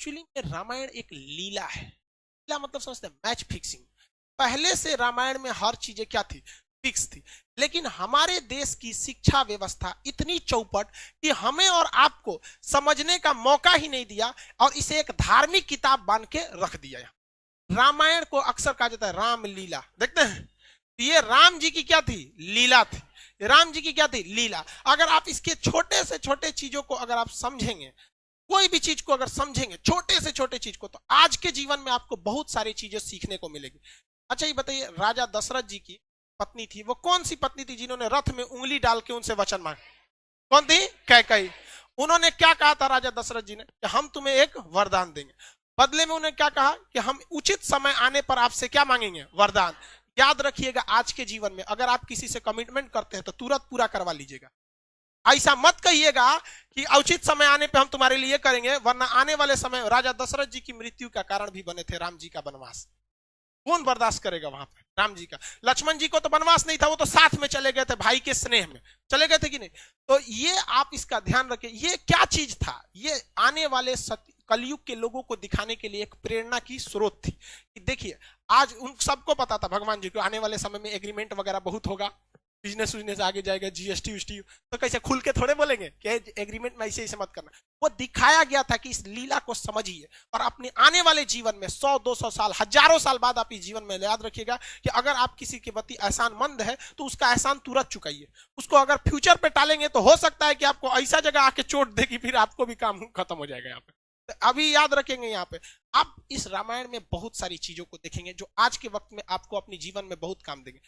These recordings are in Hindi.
एक्चुअली में रामायण एक लीला है। लीला मतलब समझते हैं मैच फिक्सिंग। पहले से रामायण में हर चीजें क्या थी, फिक्स थी। लेकिन हमारे देश की शिक्षा व्यवस्था इतनी चौपट कि हमें और आपको समझने का मौका ही नहीं दिया और इसे एक धार्मिक किताब बन के रख दिया। रामायण को अक्सर कहा जाता है राम लीला। देखते हैं ये राम जी की क्या थी, लीला थी। राम जी की क्या थी, लीला। अगर आप इसके छोटे से छोटे चीजों को अगर आप समझेंगे, कोई भी चीज को अगर समझेंगे, छोटे से छोटे चीज को, तो आज के जीवन में आपको बहुत सारी चीजें सीखने को मिलेगी। अच्छा ये बताइए, राजा दशरथ जी की पत्नी थी, वो कौन सी पत्नी थी जिन्होंने रथ में उंगली डाल के उनसे वचन मांगा? कौन थी? कैकेयी। उन्होंने क्या कहा था राजा दशरथ जी ने कि हम तुम्हें एक वरदान देंगे। बदले में उन्होंने क्या कहा कि हम उचित समय आने पर आपसे क्या मांगेंगे? वरदान। याद रखिएगा, आज के जीवन में अगर आप किसी से कमिटमेंट करते हैं तो तुरंत पूरा करवा लीजिएगा। ऐसा मत कहिएगा कि उचित समय आने पे हम तुम्हारे लिए करेंगे, वरना आने वाले समय राजा दशरथ जी की मृत्यु का कारण भी बने थे राम जी का वनवास। कौन बर्दाश्त करेगा वहां पे राम जी का? लक्ष्मण जी को तो वनवास नहीं था, वो तो साथ में चले गए थे, भाई के स्नेह में चले गए थे कि नहीं? तो ये आप इसका ध्यान रखें। ये क्या चीज था? ये आने वाले कलयुग के लोगों को दिखाने के लिए एक प्रेरणा की स्रोत थी कि देखिए, आज उन सबको पता था भगवान जी को आने वाले समय में एग्रीमेंट वगैरह बहुत होगा, बिजनेस उजनेस आगे जाएगा, जीएसटी उष्टी, तो कैसे खुल के थोड़े बोलेंगे कि एग्रीमेंट में ऐसे मत करना। वो दिखाया गया था कि इस लीला को समझिए और अपने आने वाले जीवन में 100-200 साल, हजारों साल बाद आप इस जीवन में याद रखिएगा कि अगर आप किसी के प्रति एहसानमंद है तो उसका एहसान तुरंत चुकाइए। उसको अगर फ्यूचर पे टालेंगे तो हो सकता है कि आपको ऐसा जगह आके चोट देगी, फिर आपको भी काम खत्म हो जाएगा। यहाँ पे तो अभी याद रखेंगे, यहाँ पे आप इस रामायण में बहुत सारी चीजों को देखेंगे जो आज के वक्त में आपको अपने जीवन में बहुत काम देंगे।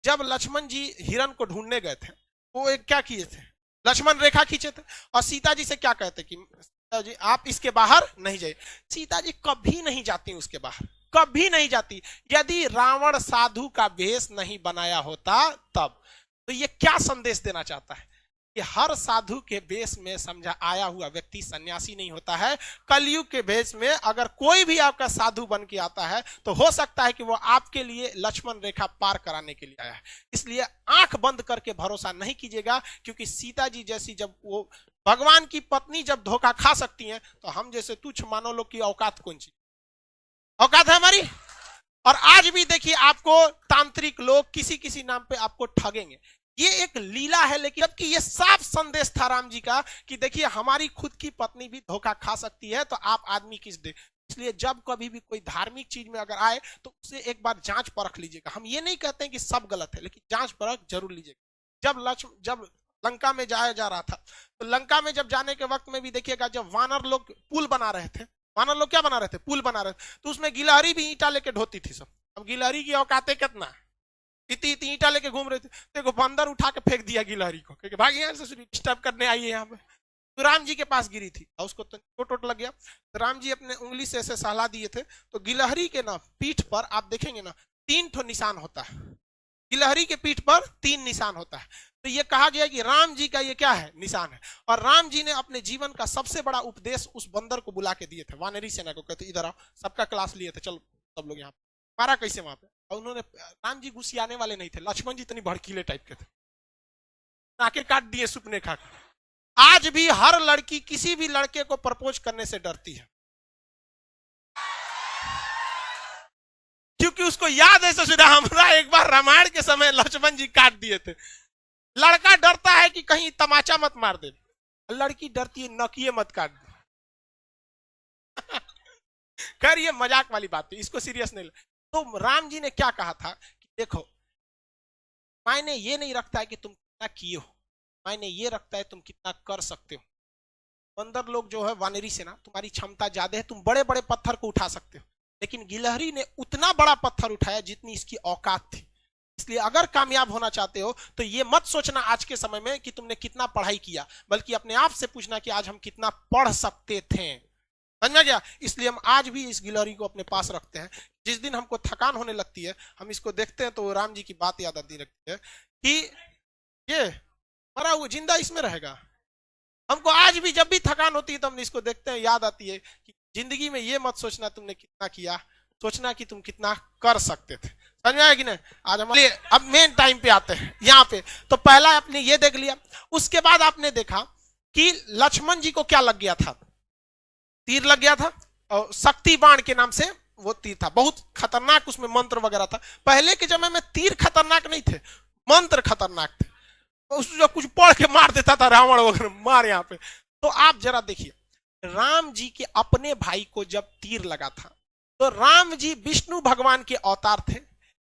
जब लक्ष्मण जी हिरण को ढूंढने गए थे, वो एक क्या किए थे? लक्ष्मण रेखा खींचे थे और सीता जी से क्या कहते कि सीता जी आप इसके बाहर नहीं जाइए। सीता जी कभी नहीं जाती उसके बाहर, कभी नहीं जाती। यदि रावण साधु का भेष नहीं बनाया होता तब। तो ये क्या संदेश देना चाहता है कि हर साधु के भेष में समझा आया हुआ व्यक्ति सन्यासी नहीं होता है। कलयुग के भेष में अगर कोई भी आपका साधु बन के आता है तो हो सकता है कि वो आपके लिए लक्ष्मण रेखा पार कराने के लिए आया है। इसलिए आंख बंद करके भरोसा नहीं कीजिएगा, क्योंकि सीता जी जैसी जब वो भगवान की पत्नी जब धोखा खा सकती हैं तो हम जैसे तुच्छ मानव लोग की औकात कौन सी औकात है हमारी? और आज भी देखिए, आपको तांत्रिक लोग किसी किसी नाम पे आपको ठगेंगे। ये एक लीला है, लेकिन जबकि ये साफ संदेश था राम जी का कि देखिए हमारी खुद की पत्नी भी धोखा खा सकती है, तो आप आदमी किस दे। इसलिए जब कभी भी कोई धार्मिक चीज में अगर आए तो उसे एक बार जांच परख लीजिएगा। हम ये नहीं कहते हैं कि सब गलत है, लेकिन जांच परख जरूर लीजिएगा। जब लंका में जाया जा रहा था, तो लंका में जब जाने के वक्त में भी देखिएगा, जब वानर लोग पुल बना रहे थे, वानर लोग क्या बना रहे थे? पुल बना रहे थे, तो उसमें गिलहरी भी ईंटा लेके ढोती थी सब। अब गिलहरी की औकाते कितना, इतनी ईंटा लेके घूम रहे थे, देखो बंदर उठा के फेंक दिया गिलहरी को, क्योंकि भाग यहाँ से डिस्टर्ब करने आई है यहाँ पे। तो राम जी के पास गिरी थी और उसको तो चोट लग गया। तो राम जी अपने उंगली से ऐसे सहला दिए थे, तो गिलहरी के ना पीठ पर आप देखेंगे ना 3 ठो निशान होता है। गिलहरी के पीठ पर 3 निशान होता है। तो ये कहा गया कि राम जी का ये क्या है? निशान है। और राम जी ने अपने जीवन का सबसे बड़ा उपदेश उस बंदर को बुला के दिए थे, वानरी सेना को, कहते इधर आओ, सबका क्लास लिए थे, चलो सब लोग यहाँ मारा कैसे वहां पे। और उन्होंने, राम जी गुस्सियाने वाले नहीं थे, लक्ष्मण जी इतनी भड़कीले टाइप के थे, नाके काट दिए सुपने खा। आज भी हर लड़की किसी भी लड़के को प्रपोज करने से डरती है, क्योंकि उसको याद है ससुरा हमरा एक बार रामायण के समय लक्ष्मण जी काट दिए थे। लड़का डरता है कि कहीं तमाचा मत मार दे, लड़की डरती है नकिए मत काट दे। खैर ये मजाक वाली बात है, इसको सीरियस नहीं। तो राम जी ने क्या कहा था कि देखो, मायने ये नहीं रखता है कि तुम कितना किए हो, मायने ये रखता है तुम कितना कर सकते हो। बंदर लोग जो है वानरी सेना, तुम्हारी क्षमता ज्यादा है, तुम बड़े बड़े पत्थर को उठा सकते हो, लेकिन गिलहरी ने उतना बड़ा पत्थर उठाया जितनी इसकी औकात थी। इसलिए अगर कामयाब होना चाहते हो तो ये मत सोचना आज के समय में कि तुमने कितना पढ़ाई किया, बल्कि अपने आप से पूछना कि आज हम कितना पढ़ सकते थे। समझ में गया? इसलिए हम आज भी इस गिलहरी को अपने पास रखते हैं। जिस दिन हमको थकान होने लगती है, हम इसको देखते हैं तो राम जी की बात याद आती लगती है कि ये मरा हुआ जिंदा इसमें रहेगा। हमको आज भी जब भी थकान होती है तो हम इसको देखते हैं, याद आती है कि जिंदगी में ये मत सोचना तुमने कितना किया, सोचना कि तुम कितना कर सकते थे। समझ में आया कि नहीं? आज हमारे अब मेन टाइम पे आते हैं यहाँ पे। तो पहला आपने ये देख लिया, उसके बाद आपने देखा कि लक्ष्मण जी को क्या लग गया था? तीर लग गया था। शक्ति बाण के नाम से वो तीर था, बहुत खतरनाक, उसमें मंत्र वगैरह था। पहले के समय में तीर खतरनाक नहीं थे, मंत्र खतरनाक थे, उसको कुछ पढ़ के मार देता था रावण वगैरह, मार यहाँ पे। तो आप जरा देखिए, राम जी के अपने भाई को जब तीर लगा था तो राम जी विष्णु भगवान के अवतार थे,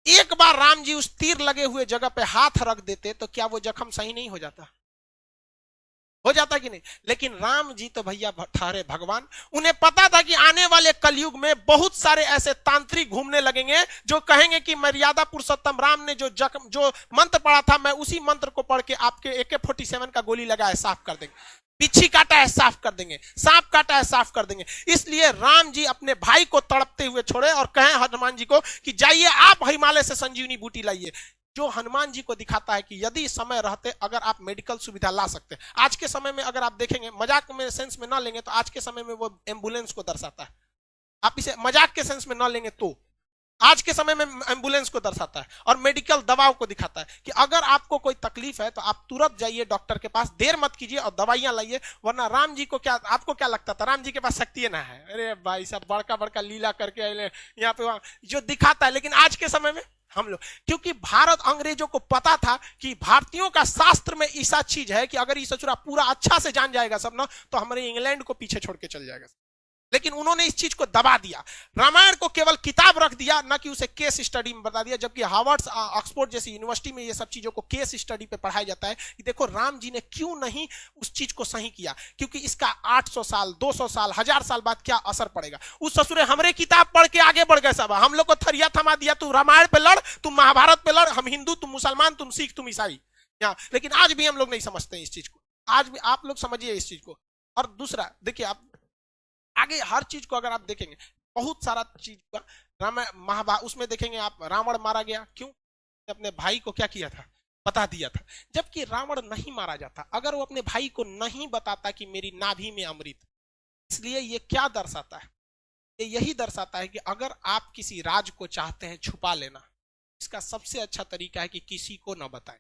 एक बार राम जी उस तीर लगे हुए जगह पे हाथ रख देते तो क्या वो जख्म सही नहीं हो जाता? हो जाता कि नहीं? लेकिन राम जी तो भैया ठहरे भगवान, उन्हें पता था कि आने वाले कलयुग में बहुत सारे ऐसे तांत्रिक घूमने लगेंगे जो कहेंगे कि मर्यादा पुरुषोत्तम राम ने जो मंत्र पढ़ा था, मैं उसी मंत्र को पढ़ के आपके AK-47 का गोली लगाया साफ कर देंगे, बिच्छी काटा है साफ कर देंगे, सांप काटा है साफ कर देंगे। इसलिए राम जी अपने भाई को तड़पते हुए छोड़े और कहें हनुमान जी को कि जाइए आप हिमालय से संजीवनी बूटी लाइए, जो हनुमान जी को दिखाता है कि यदि समय रहते अगर आप मेडिकल सुविधा ला सकते हैं। आज के समय में अगर आप देखेंगे, मजाक में सेंस में ना लेंगे तो आज के समय में वो एम्बुलेंस को दर्शाता है, आप इसे मजाक के सेंस में ना लेंगे तो आज के समय में एम्बुलेंस को दर्शाता है और मेडिकल दवाओं को दिखाता है कि अगर आपको कोई तकलीफ है तो आप तुरंत जाइए डॉक्टर के पास, देर मत कीजिए और दवाइयां लाइए। वरना राम जी को क्या, आपको क्या लगता था राम जी के पास शक्ति ना है? अरे भाई साहब, बड़का बड़का लीला करके यहाँ पे वहां जो दिखाता है। लेकिन आज के समय में हम लोग, क्योंकि भारत अंग्रेजों को पता था कि भारतीयों का शास्त्र में ऐसा चीज है कि अगर ये सचुरा पूरा अच्छा से जान जाएगा सब ना, तो हमारे इंग्लैंड को पीछे छोड़ के चल जाएगा। लेकिन उन्होंने इस चीज को दबा दिया, रामायण को केवल किताब रख दिया, ना कि उसे केस स्टडी में बता दिया। जबकि हार्वर्ड, ऑक्सफोर्ड जैसी यूनिवर्सिटी में ये सब चीजों को केस स्टडी पे पढ़ाया जाता है कि देखो राम जी ने क्यों नहीं उस चीज को सही किया, क्योंकि इसका 800 साल 200 साल 1000 साल बाद क्या असर पड़ेगा। उस ससुरे हमरे किताब पढ़ के आगे बढ़ गए सब, हम लोग को थरिया थमा दिया, तू रामायण पे लड़, तुम महाभारत पे लड़, हम हिंदू तुम मुसलमान, तुम सिख तुम ईसाई। लेकिन आज भी हम लोग नहीं समझते इस चीज को, आज भी आप लोग समझिए इस चीज को। और दूसरा देखिए, आप आगे हर चीज को अगर आप देखेंगे, बहुत सारा चीज का रामायण महाभारत उसमें देखेंगे आप, रावण मारा गया क्यों? अपने भाई को क्या किया था? बता दिया था। जबकि रावण नहीं मारा जाता अगर वो अपने भाई को नहीं बताता कि मेरी नाभि में अमृत। इसलिए ये क्या दर्शाता है? ये यही दर्शाता है कि अगर आप किसी राज को चाहते हैं छुपा लेना, इसका सबसे अच्छा तरीका है कि किसी को न बताएं।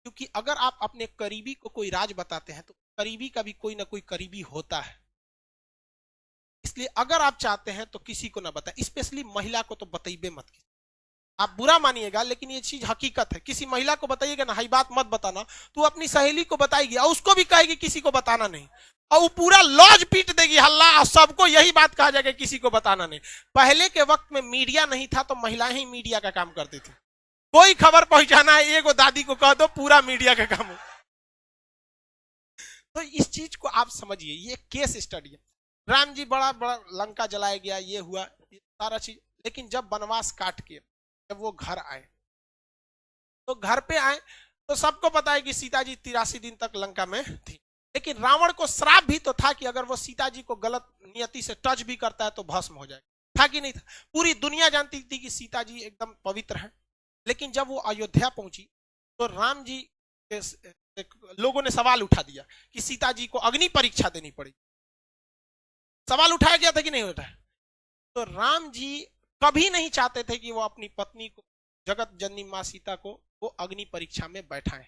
क्योंकि अगर आप अपने करीबी को कोई राज बताते हैं तो करीबी का भी कोई ना कोई करीबी होता है। इसलिए अगर आप चाहते हैं तो किसी को ना बताएं, स्पेशली महिला को तो बताइए मत। आप बुरा मानिएगा लेकिन ये चीज हकीकत है। किसी महिला को बताइएगा ना, हाई बात मत बताना, तो अपनी सहेली को बताएगी और उसको भी कहेगी किसी को बताना नहीं, और वो पूरा लॉज पीट देगी हल्ला, और सबको यही बात कहा जाएगा किसी को बताना नहीं। पहले के वक्त में मीडिया नहीं था तो महिलाएं ही मीडिया का काम करती थी। कोई खबर पहुंचाना है, एगो दादी को कह दो, पूरा मीडिया का काम हो। तो इस चीज को आप समझिए, ये केस स्टडी है। राम जी बड़ा बड़ा लंका जलाया गया, ये हुआ, ये सारा चीज। लेकिन जब वनवास काट के जब वो घर आए, तो घर पे आए तो सबको पता है कि सीता जी 83 दिन तक लंका में थी। लेकिन रावण को श्राप भी तो था कि अगर वो सीता जी को गलत नियति से टच भी करता है तो भस्म हो जाएगा, था कि नहीं था? पूरी दुनिया जानती थी कि सीता जी एकदम पवित्र है। लेकिन जब वो अयोध्या पहुंची तो राम जी लोगों ने सवाल उठा दिया कि सीता जी को अग्नि परीक्षा देनी पड़ी। सवाल उठाया गया था कि नहीं उठाया? तो राम जी कभी नहीं चाहते थे कि वो अपनी पत्नी को, जगत जननी मां सीता को, वो अग्नि परीक्षा में बैठाएं।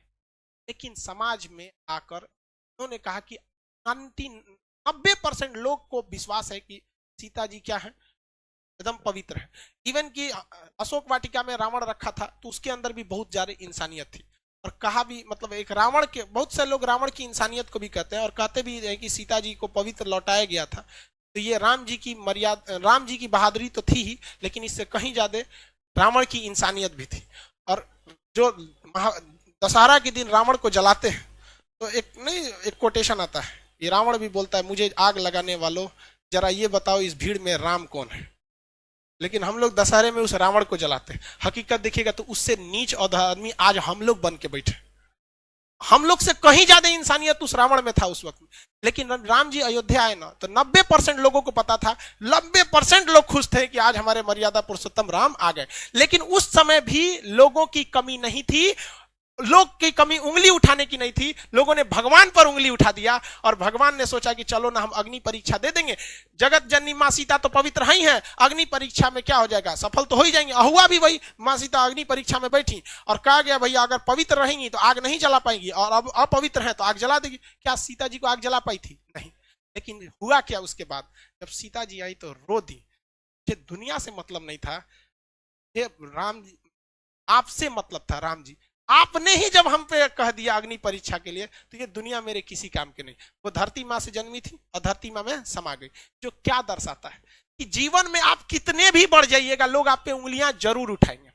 लेकिन समाज में आकर उन्होंने कहा कि 90% लोग को विश्वास है कि सीता जी क्या है, एकदम पवित्र है। इवन कि अशोक वाटिका में रावण रखा था तो उसके अंदर भी बहुत ज्यादा इंसानियत थी। और कहा भी, मतलब एक रावण के, बहुत से लोग रावण की इंसानियत को भी कहते हैं और कहते भी है कि सीता जी को पवित्र लौटाया गया था। तो ये राम जी की मर्यादा, राम जी की बहादुरी तो थी ही, लेकिन इससे कहीं ज्यादा रावण की इंसानियत भी थी। और जो दशहरा के दिन रावण को जलाते हैं तो एक कोटेशन आता है, ये रावण भी बोलता है, मुझे आग लगाने वालों जरा ये बताओ इस भीड़ में राम कौन है। लेकिन हम लोग दशहरे में उस रावण को जलाते हैं। हकीकत देखिएगा तो उससे नीच और आदमी आज हम लोग बन के बैठे। हम लोग से कहीं ज्यादा इंसानियत उस रावण में था उस वक्त में। लेकिन राम जी अयोध्या आए ना तो 90% लोगों को पता था, 90% लोग खुश थे कि आज हमारे मर्यादा पुरुषोत्तम राम आ गए। लेकिन उस समय भी लोगों की कमी नहीं थी, लोग की कमी उंगली उठाने की नहीं थी। लोगों ने भगवान पर उंगली उठा दिया और भगवान ने सोचा कि चलो ना हम अग्नि परीक्षा दे देंगे, जगत जननी मां सीता तो पवित्र ही है, अग्नि परीक्षा में क्या हो जाएगा, सफल तो हो ही जाएंगे। हुआ भी वही, मां सीता अग्नि परीक्षा में बैठी और कहा गया भैया अगर पवित्र रहेंगी तो आग नहीं जला पाएंगी और अब अपवित्र है तो आग जला देगी। क्या सीता जी को आग जला पाई थी? नहीं। लेकिन हुआ क्या उसके बाद, जब सीता जी आई तो रो दी। मुझे दुनिया से मतलब नहीं था, ये राम जी आपसे मतलब था। राम जी आपने ही जब हम पे कह दिया अग्नि परीक्षा के लिए, तो ये दुनिया मेरे किसी काम के नहीं। वो धरती माँ से जन्मी थी और धरती माँ में समा गई, जो क्या दर्शाता है कि जीवन में आप कितने भी बढ़ जाइएगा, लोग आप पे उंगलियां जरूर उठाएंगे।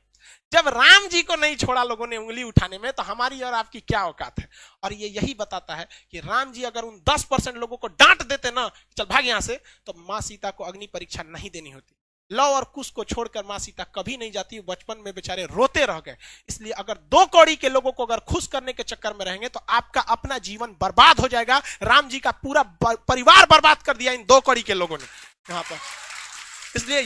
जब राम जी को नहीं छोड़ा लोगों ने उंगली उठाने में, तो हमारी और आपकी क्या औकात है। और ये यही बताता है कि राम जी अगर उन 10% लोगों को डांट देते ना, चल भाग यहां से, तो माँ सीता को अग्नि परीक्षा नहीं देनी होती। लव और कुश को छोड़कर माँ सीता कभी नहीं जाती, बचपन में बेचारे रोते रह गए। इसलिए अगर 2 कौड़ी के लोगों को अगर खुश करने के चक्कर में रहेंगे तो आपका अपना जीवन बर्बाद हो जाएगा। राम जी का पूरा परिवार बर्बाद कर दिया इन 2 कौड़ी के लोगों ने यहाँ पर। इसलिए